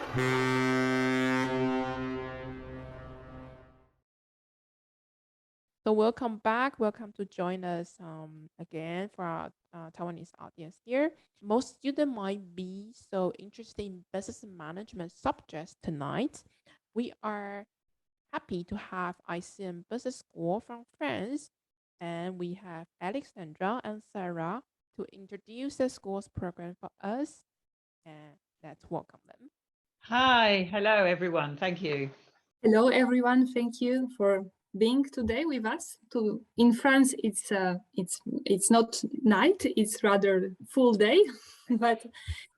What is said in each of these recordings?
So welcome back. Welcome to join us again for our Taiwanese audience here. Most students might be so interested in business management subjects tonight. We are happy to have ICN Business School from France, and we have Aleksandra and Sarah to introduce the school's program for us, and let's welcome them. Hi, hello everyone. Thank you. Hello everyone. Thank you for being today with us. In France, it's not night; it's rather full day, but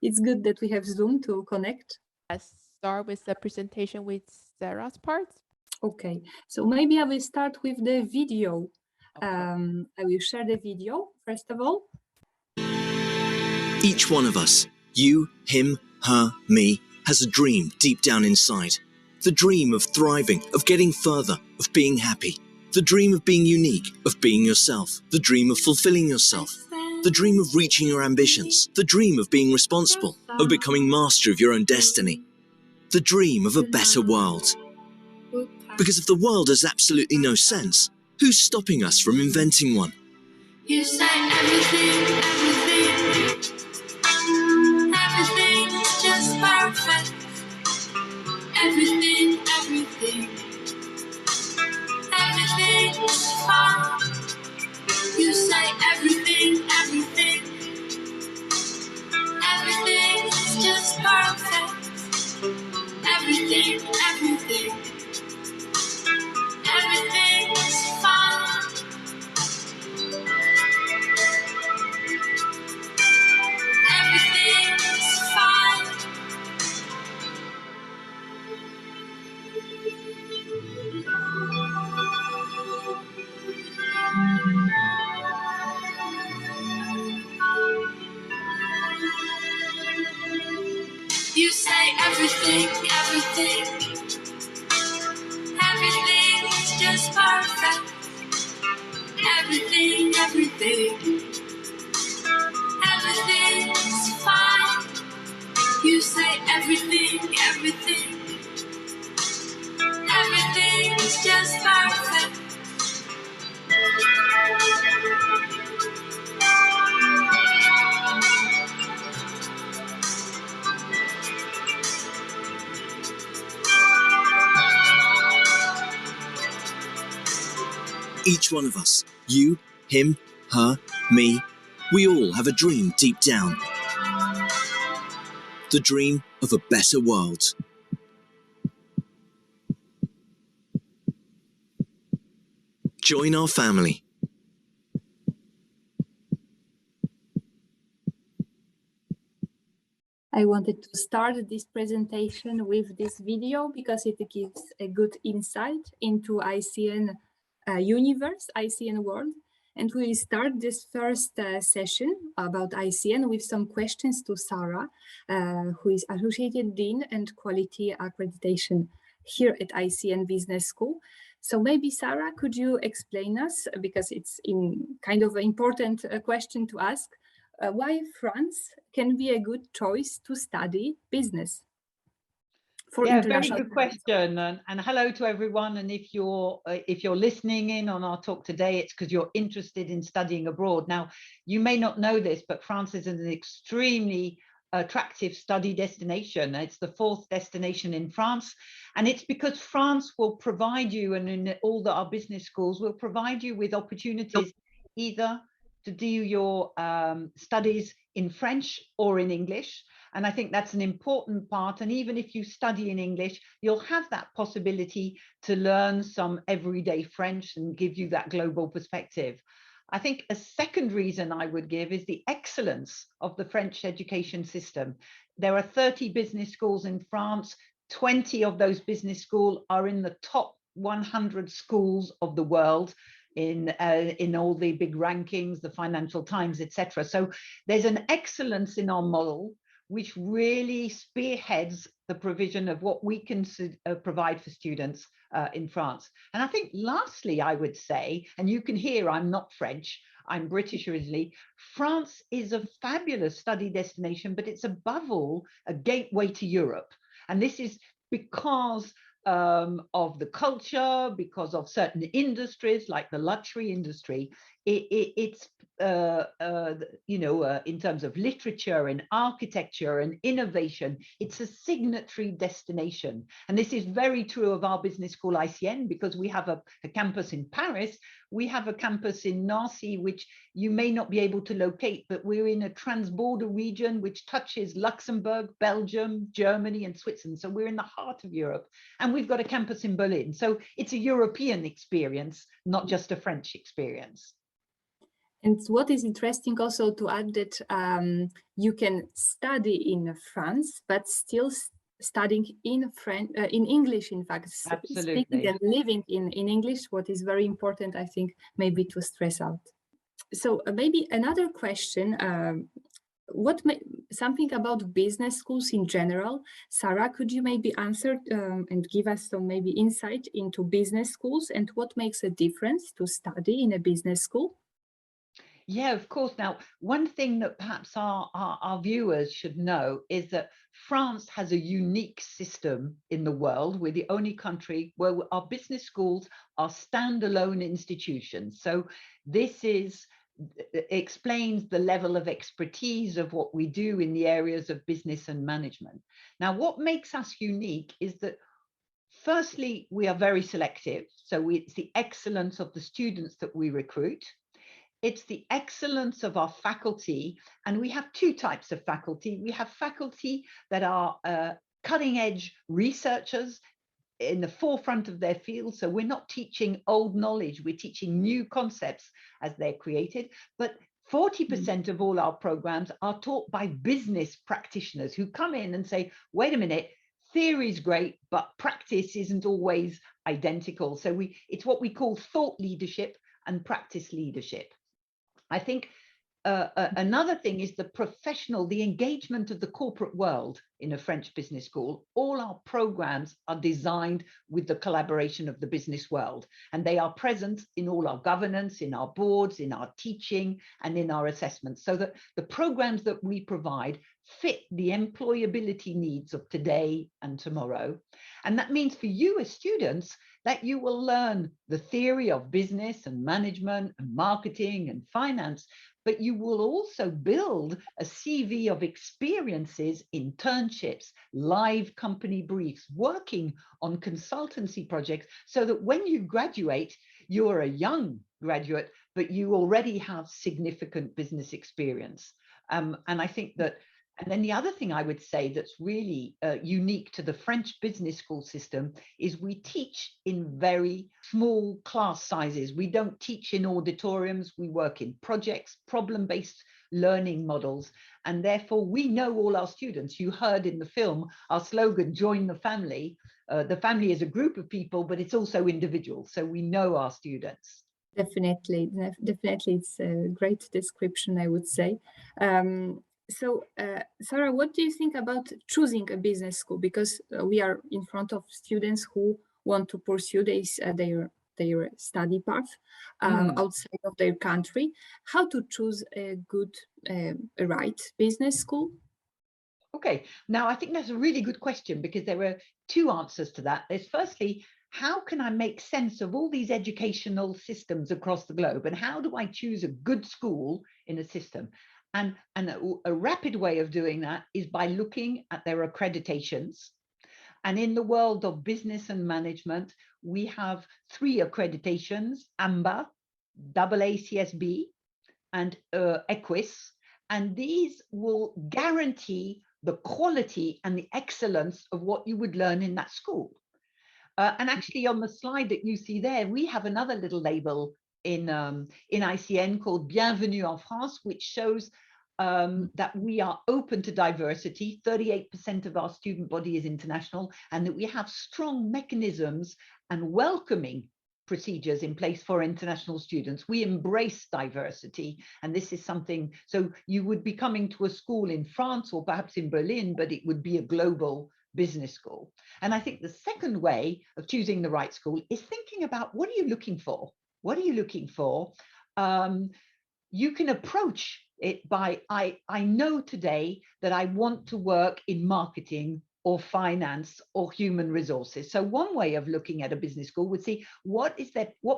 it's good that we have Zoom to connect. Let's start with the presentation with Sarah's part. Okay, so maybe I will start with the video. Okay. I will share the video first of all. Each one of us, you, him, her, me, has a dream deep down inside. The dream of thriving, of getting further, of being happy. The dream of being unique, of being yourself. The dream of fulfilling yourself. The dream of reaching your ambitions. The dream of being responsible, of becoming master of your own destiny. The dream of a better world. Because if the world has absolutely no sense, who's stopping us from inventing one? You say everything is just perfect. Everything is fine. You say everything is just perfect. Everything is fine. You say everything is just perfect. Everything is fine. You say everything is just perfect. Each one of us, you, him, her, me, we all have a dream deep down. The dream of a better world. Join our family. I wanted to start this presentation with this video because it gives a good insight into ICN universe, ICN world. And we will start this first session about ICN with some questions to Sarah, who is Associate Dean and Quality Accreditation here at ICN Business School. So maybe Sarah, could you explain us, because it's kind of an important question to ask, why France can be a good choice to study business? Yeah, very good question, and hello to everyone. And if you're listening in on our talk today, it's because you're interested in studying abroad. Now, you may not know this, but France is an extremely attractive study destination. It's the 4th destination in France, and it's because France will provide you, and in all our business schools will provide you with opportunities either to do your studies in French or in English. And I think that's an important part. And even if you study in English, you'll have that possibility to learn some everyday French and give you that global perspective. I think a second reason I would give is the excellence of the French education system. There are 30 business schools in France. 20 of those business schools are in the top 100 schools of the world in all the big rankings, the Financial Times, etc. So there's an excellence in our model, which really spearheads the provision of what we can provide for students in France. And I think lastly, I would say, and you can hear I'm not French, I'm British originally, France is a fabulous study destination, but it's above all a gateway to Europe. And this is because of the culture, because of certain industries like the luxury industry. It's in terms of literature and architecture and innovation, it's a signatory destination. And this is very true of our business school ICN, because we have a campus in Paris, we have a campus in Nancy, which you may not be able to locate, but we're in a transborder region which touches Luxembourg, Belgium, Germany, and Switzerland. So we're in the heart of Europe. And we've got a campus in Berlin. So it's a European experience, not just a French experience. And what is interesting also to add that you can study in France, but still studying in French, in English, in fact. Absolutely. Speaking and living in English, what is very important, I think, maybe to stress out. So maybe another question, something about business schools in general. Sarah, could you maybe answer and give us some maybe insight into business schools and what makes a difference to study in a business school? Yeah, of course. Now, one thing that perhaps our viewers should know is that France has a unique system in the world. We're the only country where our business schools are standalone institutions. So this explains the level of expertise of what we do in the areas of business and management. Now, what makes us unique is that, firstly, we are very selective. So it's the excellence of the students that we recruit. It's the excellence of our faculty, and we have two types of faculty. We have faculty that are cutting edge researchers in the forefront of their field. So we're not teaching old knowledge, we're teaching new concepts as they're created. But 40% of all our programs are taught by business practitioners who come in and say, wait a minute, theory is great, but practice isn't always identical. So it's what we call thought leadership and practice leadership. I think another thing is the engagement of the corporate world in a French business school. All our programs are designed with the collaboration of the business world, and they are present in all our governance, in our boards, in our teaching, and in our assessments, so that the programs that we provide fit the employability needs of today and tomorrow. And that means for you as students that you will learn the theory of business and management and marketing and finance, but you will also build a CV of experiences, internships, live company briefs, working on consultancy projects, so that when you graduate, you're a young graduate, but you already have significant business experience. And I think that, and then the other thing I would say that's really unique to the French business school system is we teach in very small class sizes. We don't teach in auditoriums. We work in projects, problem-based learning models. And therefore, we know all our students. You heard in the film, our slogan, join the family. The family is a group of people, but it's also individuals. So we know our students. Definitely. It's a great description, I would say. So, Sarah, what do you think about choosing a business school? Because we are in front of students who want to pursue their study path outside of their country. How to choose a good, right business school? Okay, now I think that's a really good question, because there are two answers to that. There's firstly, how can I make sense of all these educational systems across the globe? And how do I choose a good school in a system? And a rapid way of doing that is by looking at their accreditations. And in the world of business and management, we have 3 accreditations: AMBA, AACSB, and EQUIS. And these will guarantee the quality and the excellence of what you would learn in that school. And actually, on the slide that you see there, we have another little label in ICN called Bienvenue en France, which shows that we are open to diversity. 38% of our student body is international, and that we have strong mechanisms and welcoming procedures in place for international students. We embrace diversity, and this is something, so you would be coming to a school in France or perhaps in Berlin, but it would be a global business school. And I think the second way of choosing the right school is thinking about, what are you looking for? What are you looking for? You can approach it by, I know today that I want to work in marketing or finance or human resources. So one way of looking at a business school would see what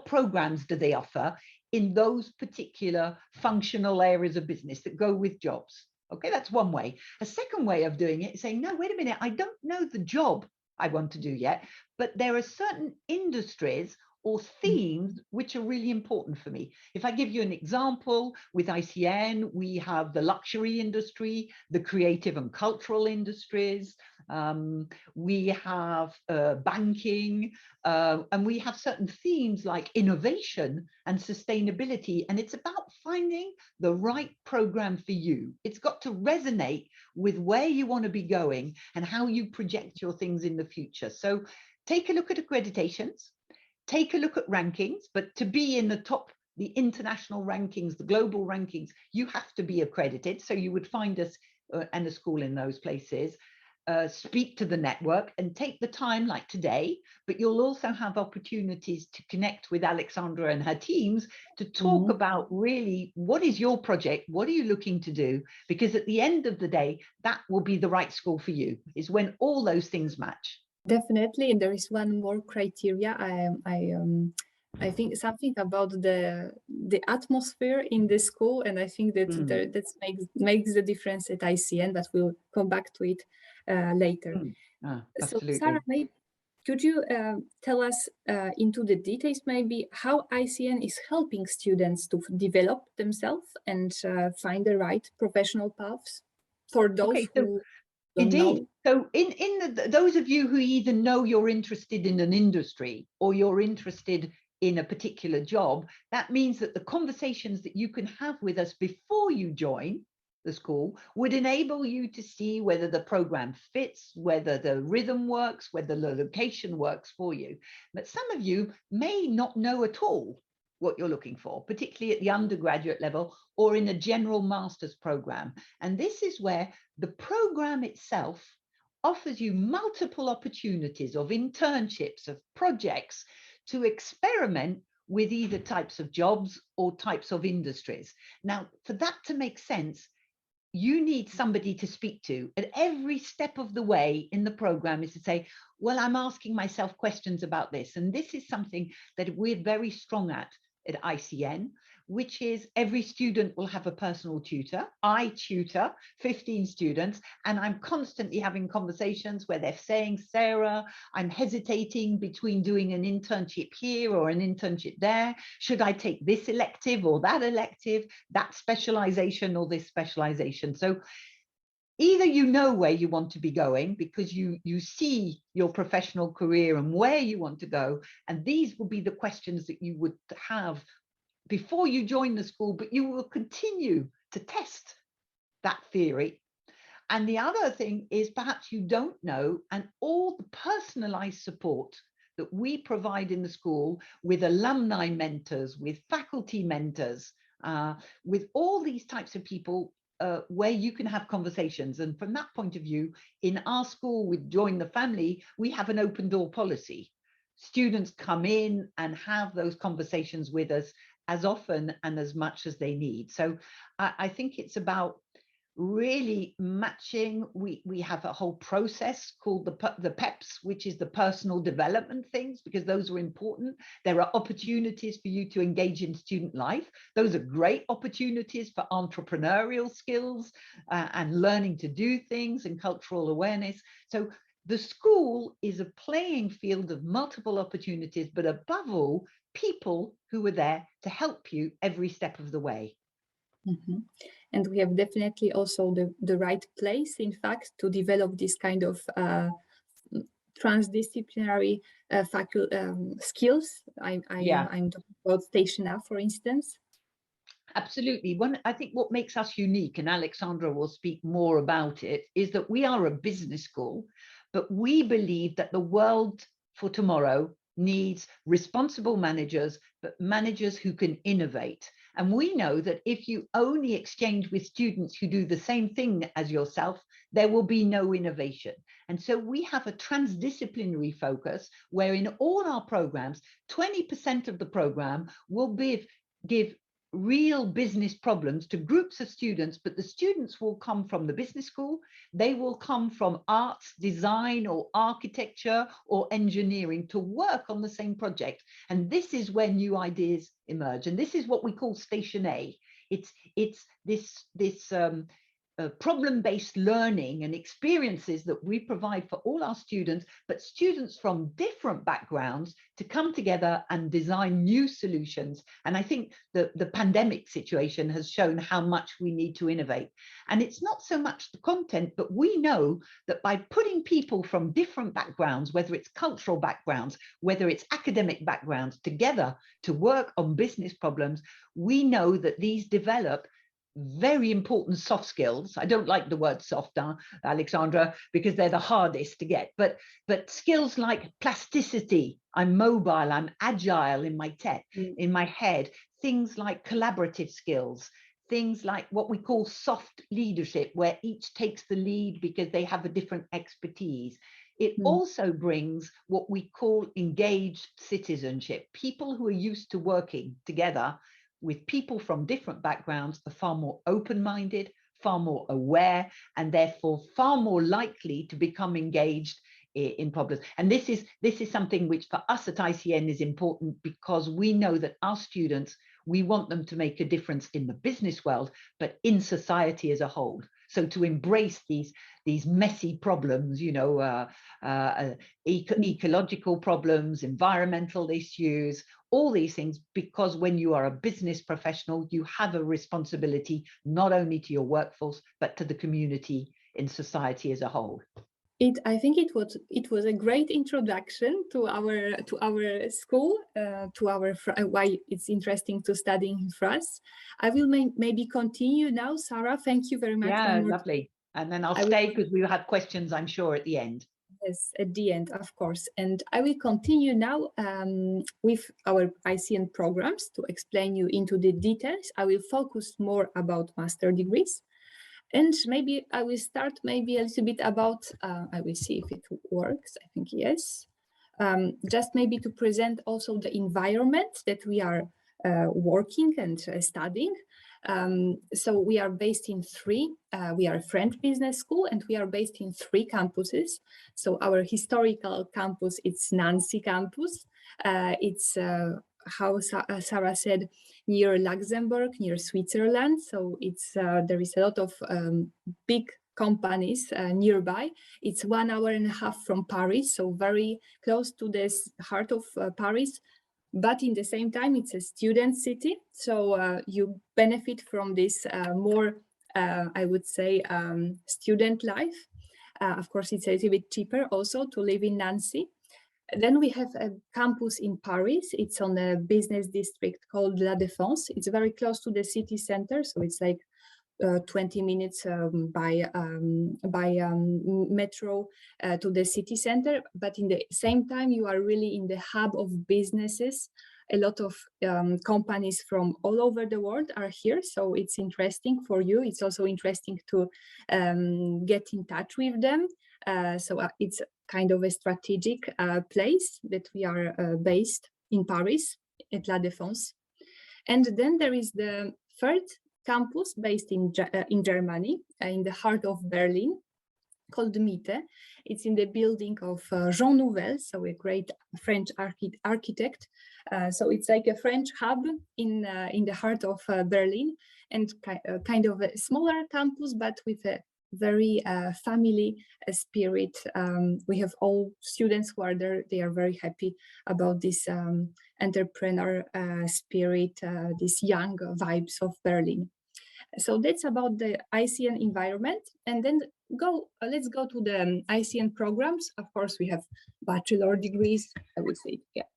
programs do they offer in those particular functional areas of business that go with jobs. Okay, that's one way. A second way of doing it is saying, no, wait a minute, I don't know the job I want to do yet, but there are certain industries or themes which are really important for me. If I give you an example, with ICN, we have the luxury industry, the creative and cultural industries, we have banking, and we have certain themes like innovation and sustainability, and it's about finding the right program for you. It's got to resonate with where you want to be going and how you project your things in the future. So take a look at accreditations, take a look at rankings, but to be in the top, the international rankings, the global rankings, you have to be accredited. So you would find us and a school in those places. Speak to the network and take the time like today, but you'll also have opportunities to connect with Aleksandra and her teams to talk about really what is your project, what are you looking to do, because at the end of the day, that will be the right school for you, is when all those things match. Definitely, and there is one more criteria. I think something about the atmosphere in the school, and I think that that makes the difference at ICN, but we'll come back to it later. So Sarah, maybe could you tell us into the details maybe how ICN is helping students to develop themselves and find the right professional paths for those who Indeed. So those of you who either know you're interested in an industry or you're interested in a particular job, that means that the conversations that you can have with us before you join the school would enable you to see whether the program fits, whether the rhythm works, whether the location works for you. But some of you may not know at all what you're looking for, particularly at the undergraduate level or in a general master's program. And this is where the program itself offers you multiple opportunities of internships, of projects to experiment with either types of jobs or types of industries. Now, for that to make sense, you need somebody to speak to at every step of the way in the program, is to say, well, I'm asking myself questions about this. And this is something that we're very strong at ICN, which is every student will have a personal tutor. I tutor 15 students, and I'm constantly having conversations where they're saying, Sarah, I'm hesitating between doing an internship here or an internship there. Should I take this elective or that elective, that specialization or this specialization? So either you know where you want to be going because you see your professional career and where you want to go, and these will be the questions that you would have before you join the school, but you will continue to test that theory. And the other thing is perhaps you don't know, and all the personalized support that we provide in the school with alumni mentors, with faculty mentors, with all these types of people where you can have conversations. And from that point of view, in our school with Join the Family, we have an open door policy. Students come in and have those conversations with us as often and as much as they need. So I think it's about really matching. We have a whole process called the PEPs, which is the personal development things, because those are important. There are opportunities for you to engage in student life. Those are great opportunities for entrepreneurial skills and learning to do things and cultural awareness. So the school is a playing field of multiple opportunities, but above all, people who are there to help you every step of the way. And we have definitely also the right place, in fact, to develop this kind of transdisciplinary skills. I'm talking about Station F, for instance. Absolutely. I think what makes us unique, and Aleksandra will speak more about it, is that we are a business school, but we believe that the world for tomorrow needs responsible managers, but managers who can innovate. And we know that if you only exchange with students who do the same thing as yourself, there will be no innovation. And so we have a transdisciplinary focus where in all our programs, 20% of the program will give real business problems to groups of students, but the students will come from the business school, they will come from arts, design, or architecture, or engineering to work on the same project. And this is where new ideas emerge. And this is what we call Station A. It's this problem-based learning and experiences that we provide for all our students, but students from different backgrounds to come together and design new solutions. And I think the pandemic situation has shown how much we need to innovate. And it's not so much the content, but we know that by putting people from different backgrounds, whether it's cultural backgrounds, whether it's academic backgrounds, together to work on business problems, we know that these develop very important soft skills. I don't like the word soft, Aleksandra, because they're the hardest to get, but skills like plasticity, I'm mobile, I'm agile in my head, things like collaborative skills, things like what we call soft leadership, where each takes the lead because they have a different expertise. It also brings what we call engaged citizenship, people who are used to working together with people from different backgrounds, are far more open-minded, far more aware, and therefore far more likely to become engaged in problems. And this is something which for us at ICN is important, because we know that our students, we want them to make a difference in the business world, but in society as a whole. So to embrace these messy problems, you know, ecological problems, environmental issues, all these things, because when you are a business professional, you have a responsibility not only to your workforce, but to the community in society as a whole. I think it was a great introduction to our school, why it's interesting to study in France. I will maybe continue now. Sarah, thank you very much. Yeah, lovely. And then I'll stay because we will have questions, I'm sure, at the end. Yes, at the end, of course. And I will continue now with our ICN programs to explain you into the details. I will focus more about master degrees. And maybe I will start maybe a little bit about, I will see if it works, I think yes. Just maybe to present also the environment that we are working and studying. So we are based in we are a French business school, and we are based in 3 campuses. So our historical campus, it's Nancy campus. It's how Sarah said, near Luxembourg, near Switzerland. So it's there is a lot of big companies nearby. It's 1.5 hours from Paris, so very close to the heart of Paris. But in the same time, it's a student city. So you benefit from this more, I would say, student life. Of course, it's a little bit cheaper also to live in Nancy. Then we have a campus in Paris. It's on a business district called La Défense. It's very close to the city center. So it's like 20 minutes by metro to the city center. But in the same time, you are really in the hub of businesses. A lot of companies from all over the world are here. So it's interesting for you. It's also interesting to get in touch with them. So it's kind of a strategic place that we are based in Paris at La Défense. And then there is the third campus based in Germany, in the heart of Berlin, called Mitte. It's in the building of Jean Nouvel, so a great French architect. So it's like a French hub in the heart of Berlin, and kind of a smaller campus, but with a very family spirit. We have all students who are there. They are very happy about this entrepreneur spirit, these young vibes of Berlin. So that's about the ICN environment. And then let's go to the ICN programs. Of course, we have bachelor degrees. I would say, yeah,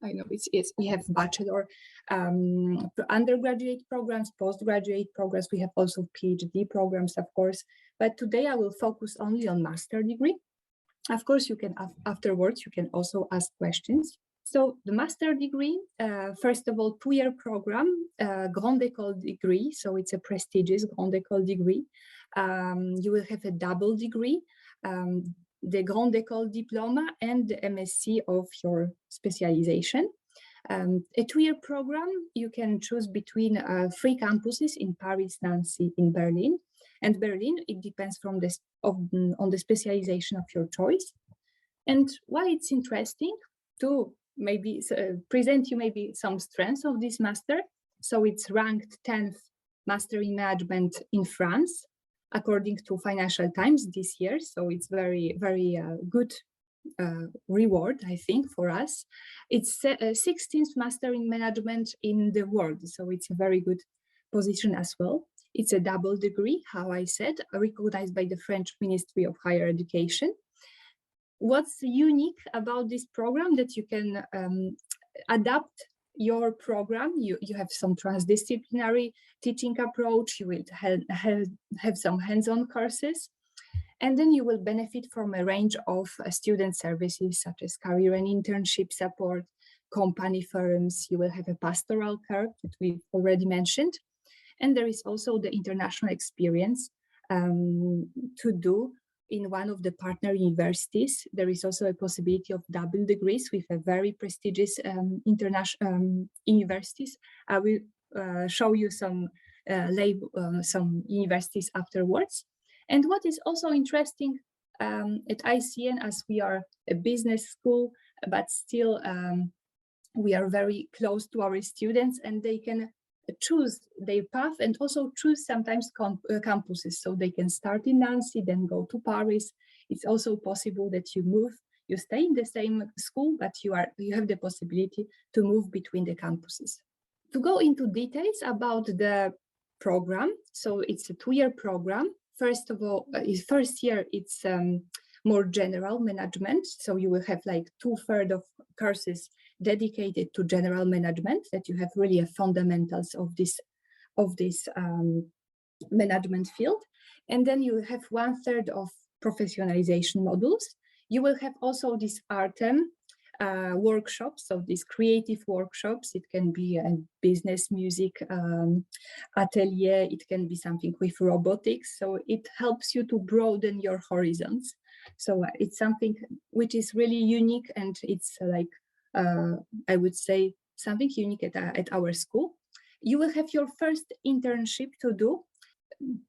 I know it's we have bachelor, undergraduate programs, postgraduate programs. We have also PhD programs, of course. But today I will focus only on master degree. Of course, you can afterwards, you can also ask questions. So the master degree, first of all, 2-year program, Grande École degree. So it's a prestigious Grande École degree. You will have a double degree, the Grande École diploma and the MSc of your specialization. A 2-year program, you can choose between 3 campuses in Paris, Nancy, in Berlin. And Berlin, it depends from on the specialization of your choice. And why it's interesting to maybe present you maybe some strengths of this master. So it's ranked 10th Master in Management in France, according to Financial Times this year. So it's very, very good reward, I think, for us. It's 16th Master in Management in the world. So it's a very good position as well. It's a double degree, how I said, recognized by the French Ministry of Higher Education. What's unique about this program that you can adapt your program. You have some transdisciplinary teaching approach. You will have some hands-on courses. And then you will benefit from a range of student services such as career and internship support, company firms. You will have a pastoral care that we've already mentioned. And there is also the international experience to do in one of the partner universities. There is also a possibility of double degrees with a very prestigious international universities. I will show you some universities afterwards. And what is also interesting at ICN, as we are a business school, but still we are very close to our students and they can choose their path and also choose sometimes campuses. So they can start in Nancy, then go to Paris. It's also possible that you move, you stay in the same school, but you have the possibility to move between the campuses. To go into details about the program, so it's a 2-year program. First of all, first year, it's more general management. So you will have like 2/3 of courses dedicated to general management, that you have really a fundamentals of this management field. And then you have 1/3 of professionalization modules. You will have also this ARTEM workshops, so these creative workshops. It can be a business music atelier, it can be something with robotics. So it helps you to broaden your horizons. So it's something which is really unique, and it's like, I would say, something unique at our school. You will have your first internship to do,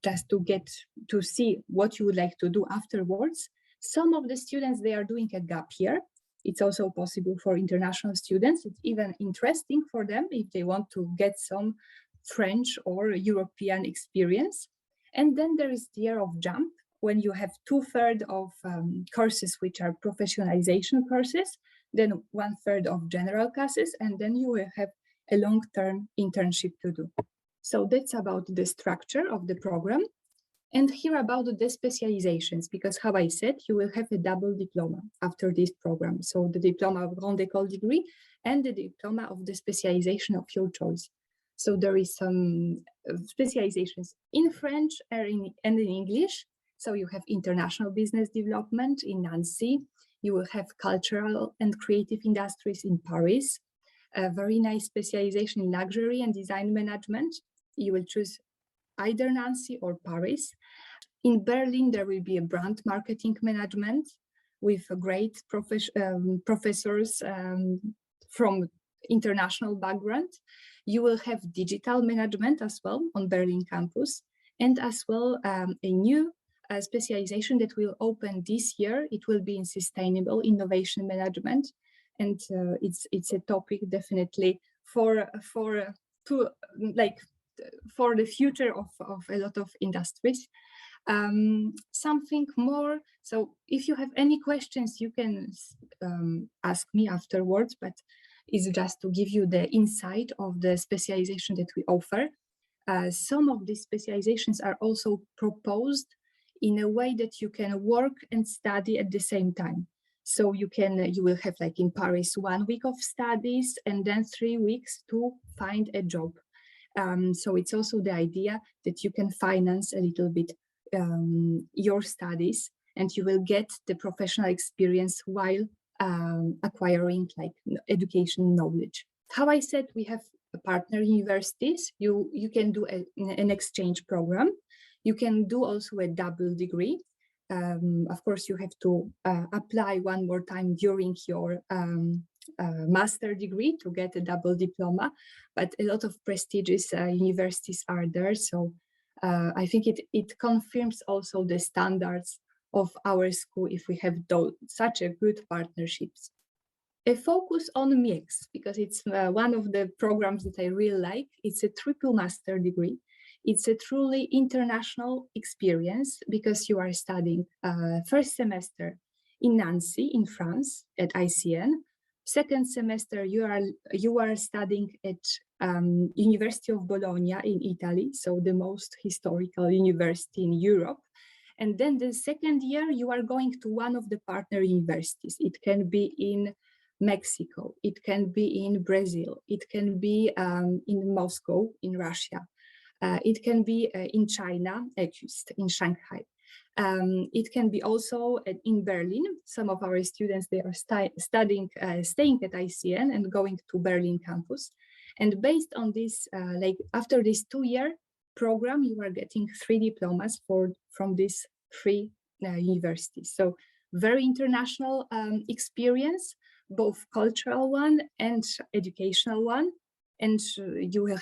just to get to see what you would like to do afterwards. Some of the students, they are doing a gap year. It's also possible for international students. It's even interesting for them if they want to get some French or European experience. And then there is the year of jump, when you have 2/3 of courses which are professionalization courses, then 1/3 of general classes, and then you will have a long-term internship to do. So that's about the structure of the program. And here about the specializations, because how I said, you will have a double diploma after this program. So the diploma of Grande École degree and the diploma of the specialization of your choice. So there is some specializations in French and in English. So you have international business development in Nancy. You will have cultural and creative industries in Paris. A very nice specialization in luxury and design management. You will choose either Nancy or Paris. In Berlin, there will be a brand marketing management with great professors from international background. You will have digital management as well on Berlin campus, and as well a new specialization that will open this year. It will be in sustainable innovation management, and it's a topic definitely for the future of a lot of industries. Something more. So if you have any questions, you can ask me afterwards, but it's just to give you the insight of the specialization that we offer. Some of these specializations are also proposed in a way that you can work and study at the same time. So you will have, like in Paris, 1 week of studies and then 3 weeks to find a job. So it's also the idea that you can finance a little bit your studies, and you will get the professional experience while acquiring like education knowledge. How I said, we have partner universities. You can do an exchange program. You can do also a double degree. Of course, you have to apply one more time during your master degree to get a double diploma, but a lot of prestigious universities are there. So I think it confirms also the standards of our school if we have such a good partnerships. A focus on mix, because it's one of the programs that I really like. It's a triple master degree. It's a truly international experience because you are studying first semester in Nancy in France at ICN. Second semester you are studying at University of Bologna in Italy, so the most historical university in Europe. And then the second year you are going to one of the partner universities. It can be in Mexico, it can be in Brazil, it can be in Moscow, in Russia. It can be in China, in Shanghai. It can be also in Berlin. Some of our students, they are staying at ICN and going to Berlin campus. And based on this, like after this 2-year program, you are getting 3 diplomas from these 3 universities. So very international experience, both cultural one and educational one. And you will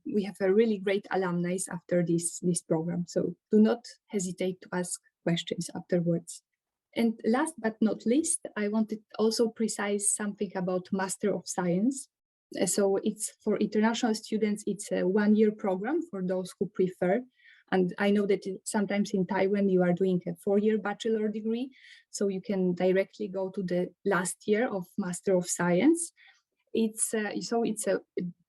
we have a really great alumni after this program. So do not hesitate to ask questions afterwards. And last but not least, I wanted also precise something about Master of Science. So it's for international students, it's a 1-year program for those who prefer. And I know that sometimes in Taiwan, you are doing a 4-year bachelor degree. So you can directly go to the last year of Master of Science. It's a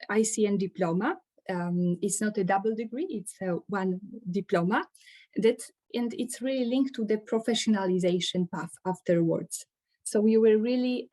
ICN diploma. It's not a double degree, it's a 1 diploma. And it's really linked to the professionalization path afterwards. So you will really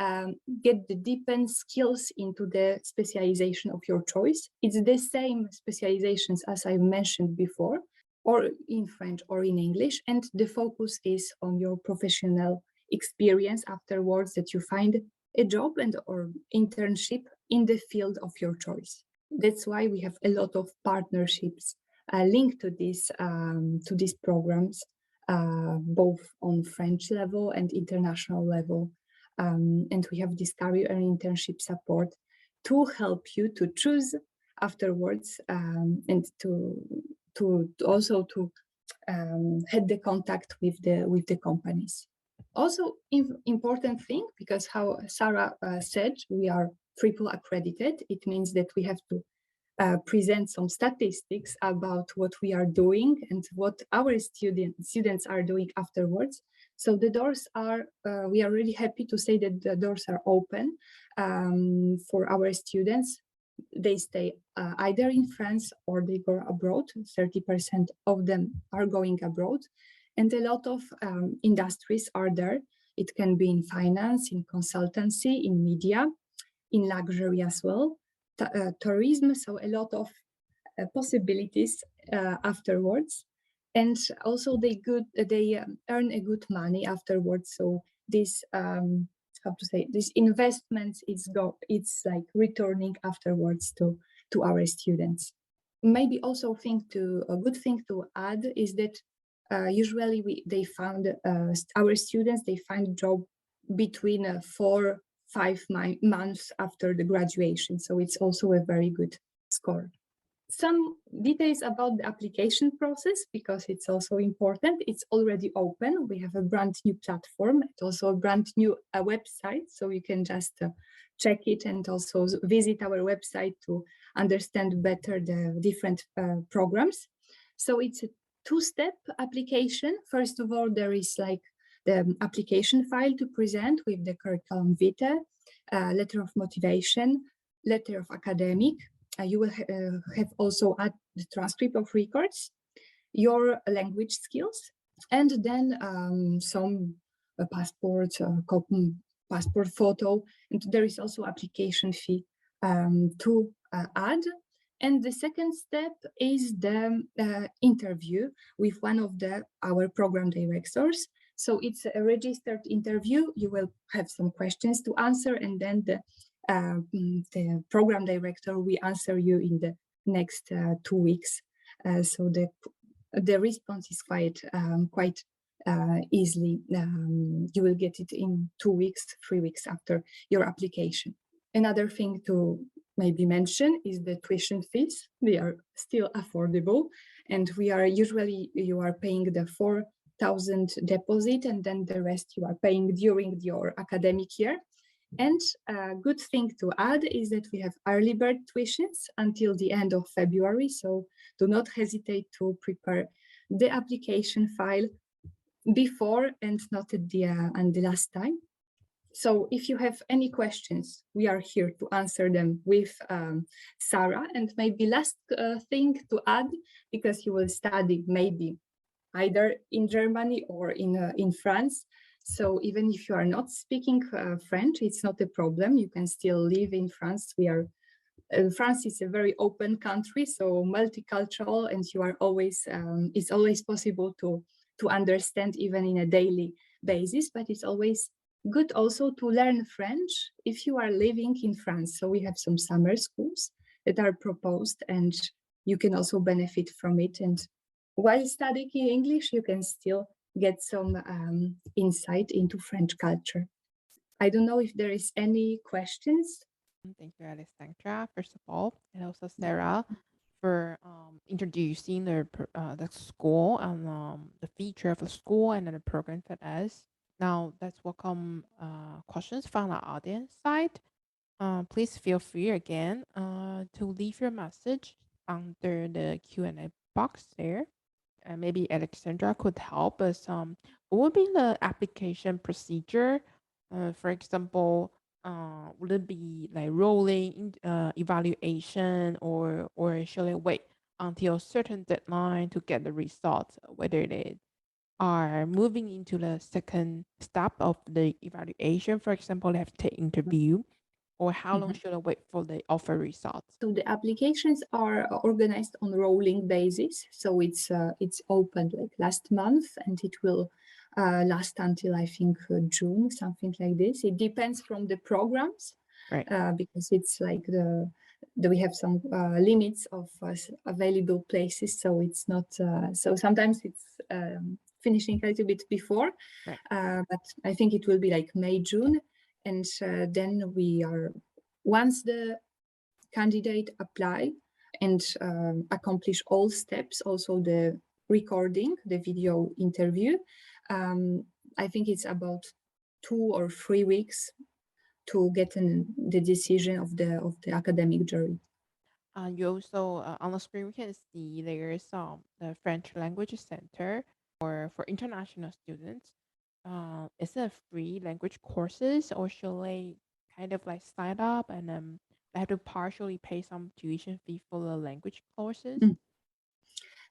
get the deepened skills into the specialization of your choice. It's the same specializations as I mentioned before, or in French or in English. And the focus is on your professional experience afterwards, that you find a job or internship in the field of your choice. That's why we have a lot of partnerships linked to these programs, both on French level and international level. And we have this career and internship support to help you to choose afterwards, and to also have the contact with the companies. Also, important thing, because how Sarah said, we are triple accredited. It means that we have to present some statistics about what we are doing and what our students are doing afterwards. So the doors are, we are really happy to say that the doors are open for our students. They stay either in France or they go abroad. 30% of them are going abroad. And a lot of industries are there. It can be in finance, in consultancy, in media, in luxury as well, tourism. So a lot of possibilities afterwards. And also they earn a good money afterwards. So this, this investment it's like returning afterwards to our students. Maybe also a good thing to add is that usually our students, they find job between 4-5 months after the graduation. So it's also a very good score. Some details about the application process, because it's also important. It's already open. We have a brand new platform. It's also a brand new website. So you can just check it and also visit our website to understand better the different programs. So it's a 2-step application. First of all, there is like the application file to present with the curriculum vitae, letter of motivation, letter of academic. You will have also add the transcript of records, your language skills, and then some passport, passport photo. And there is also application fee to add. And the second step is the interview with one of our program directors. So it's a registered interview. You will have some questions to answer, and then the program director will answer you in the next 2 weeks. So the response is quite easily. You will get it in 2 weeks, 3 weeks after your application. Another thing to maybe mention is the tuition fees. They are still affordable, and we are usually, you are paying the 4,000 deposit, and then the rest you are paying during your academic year. And a good thing to add is that we have early bird tuitions until the end of February. So do not hesitate to prepare the application file before and not at the last time. So if you have any questions, we are here to answer them with Sarah. And maybe last thing to add, because you will study maybe either in Germany or in France. So even if you are not speaking French, it's not a problem. You can still live in France. France is a very open country, so multicultural, and you are always, it's always possible to understand even in a daily basis, but it's always good also to learn French if you are living in France. So we have some summer schools that are proposed, and you can also benefit from it. And while studying in English, you can still get some insight into French culture. I don't know if there is any questions. Thank you, Aleksandra, first of all, and also Sarah for introducing the school and the feature of the school and then the program for us. Now let's welcome questions from the audience side. Please feel free again to leave your message under the Q&A box there. And maybe Aleksandra could help us. What would be the application procedure? For example, would it be like rolling evaluation, or shall I wait until a certain deadline to get the results, whether they are moving into the second step of the evaluation? For example, they have to take interview, or how long should I wait for the offer results? So the applications are organized on a rolling basis. So it's opened like last month, and it will last until I think June, something like this. It depends from the programs, right? Because it's like we have some limits of available places. So it's not. So sometimes it's finishing a little bit before, right. But I think it will be like May, June. And then we are, once the candidate apply and accomplish all steps, also the recording, the video interview, I think it's about 2 or 3 weeks to get the decision of the academic jury. You also on the screen we can see there's the French language center for international students. Is it free language courses, or should they kind of like sign up and they have to partially pay some tuition fee for the language courses?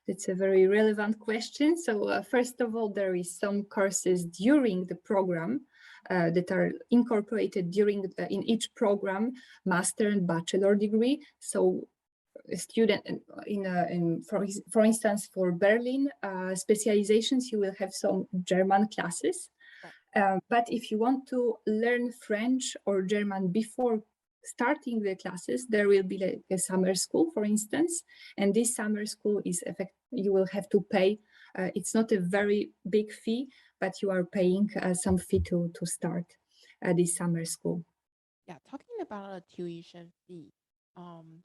That's a very relevant question. So first of all, there is some courses during the program that are incorporated during in each program, master and bachelor degree. So a student for instance, for Berlin specializations, you will have some German classes. But if you want to learn French or German before starting the classes, there will be like a summer school, for instance, and this summer school is you will have to pay. It's not a very big fee, but you are paying some fee to start this summer school. Yeah, talking about a tuition fee,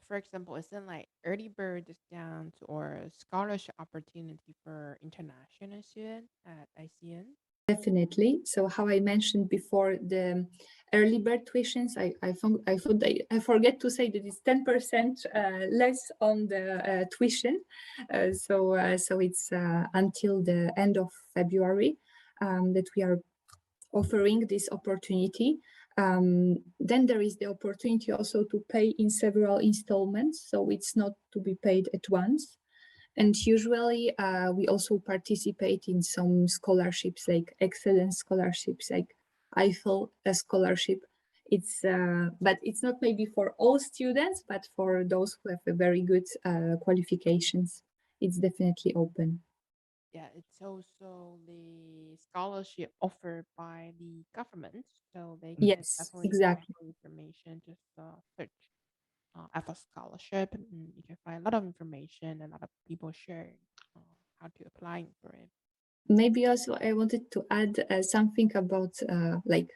for example, is it like early bird discount or scholarship opportunity for international students at ICN? Definitely. So how I mentioned before, the early bird tuitions, I forget to say that it's 10% less on the tuition. So it's until the end of February that we are offering this opportunity. Then there is the opportunity also to pay in several installments. So it's not to be paid at once. And usually we also participate in some scholarships, like excellence scholarships, like Eiffel scholarship. It's but it's not maybe for all students, but for those who have a very good qualifications, it's definitely open. Yeah, it's also the scholarship offered by the government, so they can definitely exactly. find information. Just search EFA scholarship, and you can find a lot of information. A lot of people sharing how to apply for it. maybe also I wanted to add something about like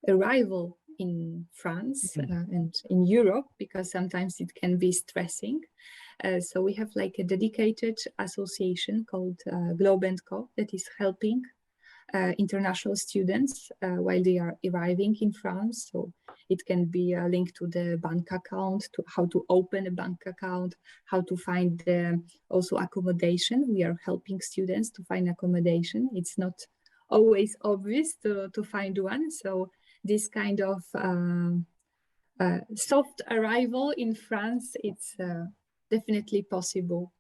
arrival in France and in Europe, because sometimes it can be stressing. So we have like a dedicated association called Globe & Co that is helping international students while they are arriving in France. So it can be a link to the bank account, to how to open a bank account, how to find also accommodation. We are helping students to find accommodation. It's not always obvious to find one. So this kind of soft arrival in France, it's definitely possible.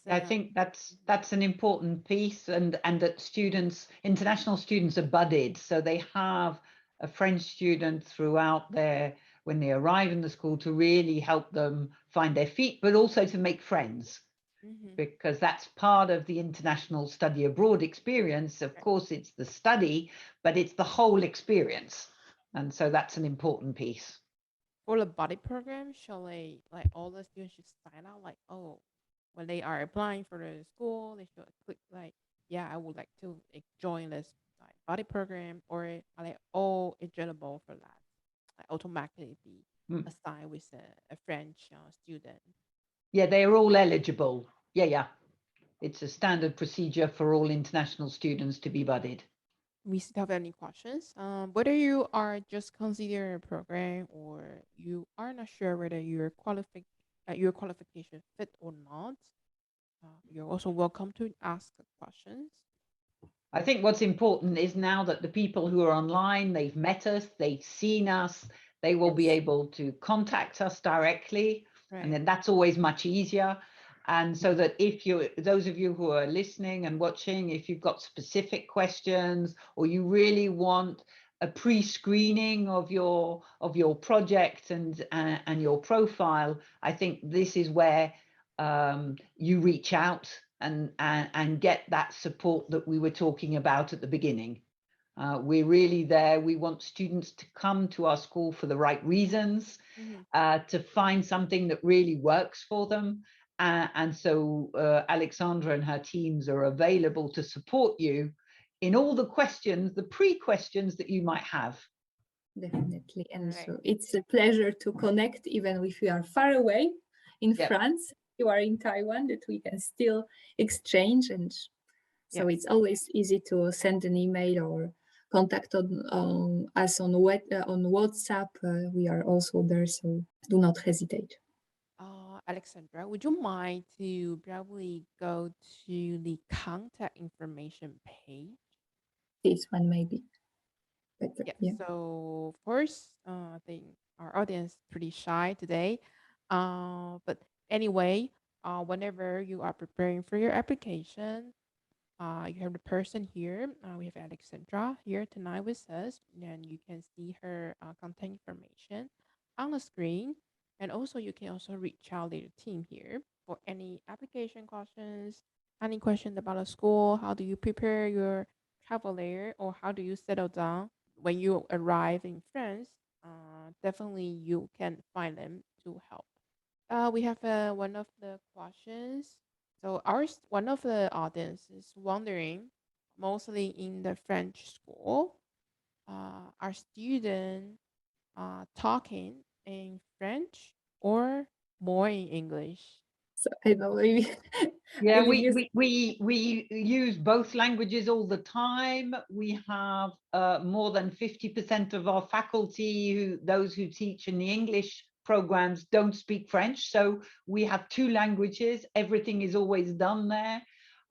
I think that's an important piece, and that students, international students, are budded, so they have a French student throughout when they arrive in the school to really help them find their feet, but also to make friends, because that's part of the international study abroad experience. Of course, it's the study, but it's the whole experience, and so that's an important piece. For the buddy program, shall they, like, all the students should sign out, like, oh, when they are applying for the school, they should click like, yeah, I would like to join this like buddy program, or are they all eligible for that? Like automatically be assigned with a French student? Yeah, they are all eligible. Yeah. It's a standard procedure for all international students to be budded. We still have any questions? Whether you are just considering a program or you are not sure whether your qualification fit or not, you're also welcome to ask questions. I think what's important is now that the people who are online, they've met us, they've seen us, they will be able to contact us directly, and then that's always much easier. And so that if those of you who are listening and watching, if you've got specific questions or you really want a pre-screening of your project and your profile, I think this is where you reach out and get that support that we were talking about at the beginning. We're really there. We want students to come to our school for the right reasons, to find something that really works for them. And so Aleksandra and her teams are available to support you in all the questions, the pre-questions that you might have. Definitely. And so it's a pleasure to connect, even if we are far away in France, you are in Taiwan, that we can still exchange. And so it's always easy to send an email or contact us on WhatsApp. We are also there, so do not hesitate. Aleksandra, would you mind to probably go to the contact information page? This one maybe. Better. Yeah. So first, I think our audience is pretty shy today. But anyway, whenever you are preparing for your application, you have the person here. We have Aleksandra here tonight with us, and you can see her contact information on the screen. And also, you can also reach out to the team here for any application questions, any questions about the school. How do you prepare your travel there, or how do you settle down when you arrive in France? Definitely, you can find them to help. We have one of the questions. So one of the audience is wondering, mostly in the French school, are students talking in French or more in English? So I know maybe. Yeah, we use both languages all the time. We have more than 50% of our faculty, those who teach in the English programs, don't speak French. So we have two languages. Everything is always done there.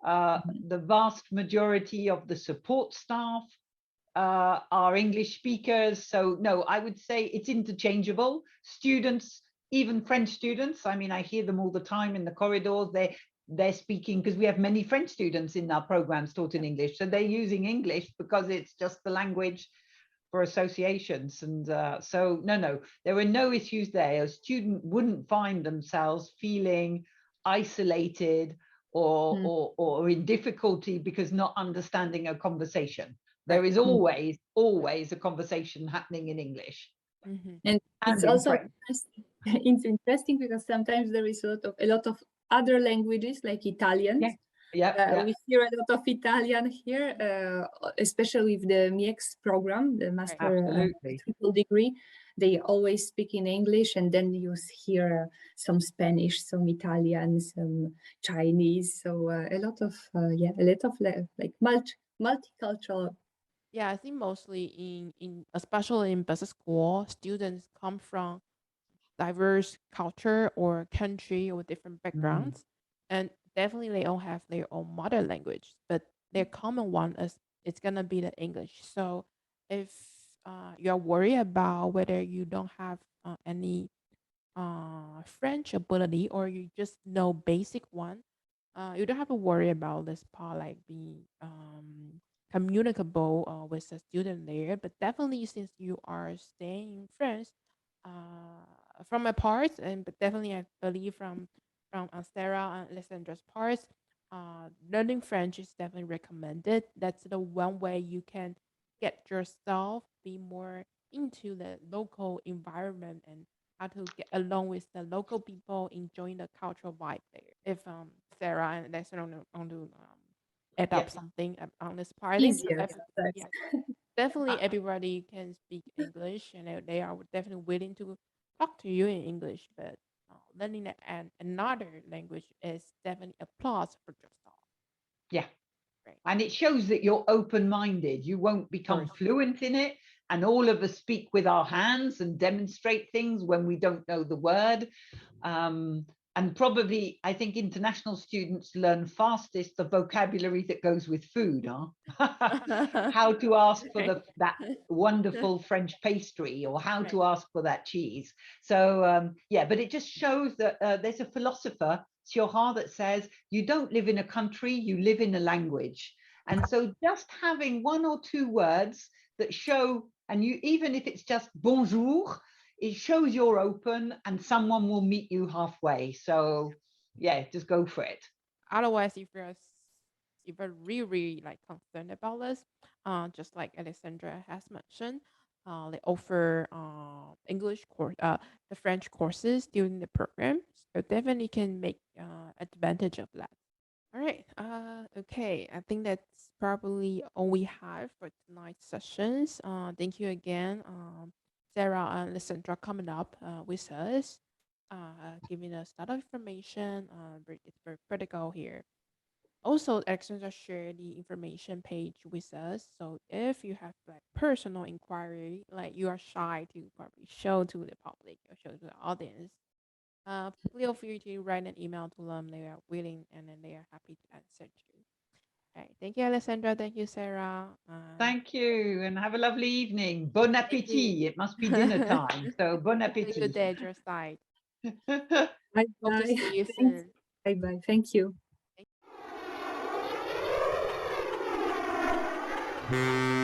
The vast majority of the support staff are English speakers. So no, I would say it's interchangeable. Students, even French students, I mean, I hear them all the time in the corridors. They're speaking, because we have many French students in our programs taught in English. So they're using English because it's just the language for associations. And so no, there are no issues there. A student wouldn't find themselves feeling isolated or in difficulty because not understanding a conversation. There is always a conversation happening in English. And it's also interesting because sometimes there is a lot of other languages like Italian We hear a lot of Italian here, especially with the MIEX program, the master triple degree. They always speak in English, and then you hear some Spanish, some Italian, some Chinese. So a lot of like multicultural. Yeah, I think mostly especially in business school, students come from diverse culture or country or different backgrounds, and definitely they all have their own mother language, but their common one is it's gonna be the English. So if you're worried about whether you don't have any French ability or you just know basic one, you don't have to worry about this part like being communicable with the student there. But definitely since you are staying in France, from my part, and but definitely I believe from Sarah and Alessandra's parts, learning French is definitely recommended. That's the one way you can get yourself be more into the local environment and how to get along with the local people, enjoying the cultural vibe there. If Sarah and Alessandra want to add up something on this part, I think Easier. definitely everybody can speak English, and they are definitely willing to talk to you in English. But learning another language is definitely a plus for yourself. Yeah. Right. And it shows that you're open-minded. You won't become fluent in it. And all of us speak with our hands and demonstrate things when we don't know the word. And probably, I think international students learn fastest the vocabulary that goes with food, how to ask for that wonderful French pastry, or how to ask for that cheese. So but it just shows that there's a philosopher, Sioha, that says you don't live in a country, you live in a language. And so just having one or two words that show, and you, even if it's just bonjour, it shows you're open and someone will meet you halfway. So yeah, just go for it. Otherwise, if you're really like concerned about this, just like Alexandra has mentioned, they offer English course, the French courses during the program, so definitely can make advantage of that. All right. Okay. I think that's probably all we have for tonight's sessions. Thank you again, Sarah and Alessandra, coming up with us, giving us a lot of information. It's very critical here. Also, Alexandra shared the information page with us. So if you have like personal inquiry, like you are shy to probably show to the public or show to the audience, feel free to write an email to them. They are willing and then they are happy to answer you. All right. Thank you, Alessandra. Thank you, Sarah. Thank you, and have a lovely evening. Bon appetit. It must be dinner time. So bon appetit. Good day at your side. Bye. Hope to see you soon. Bye. Thank you. Thank you.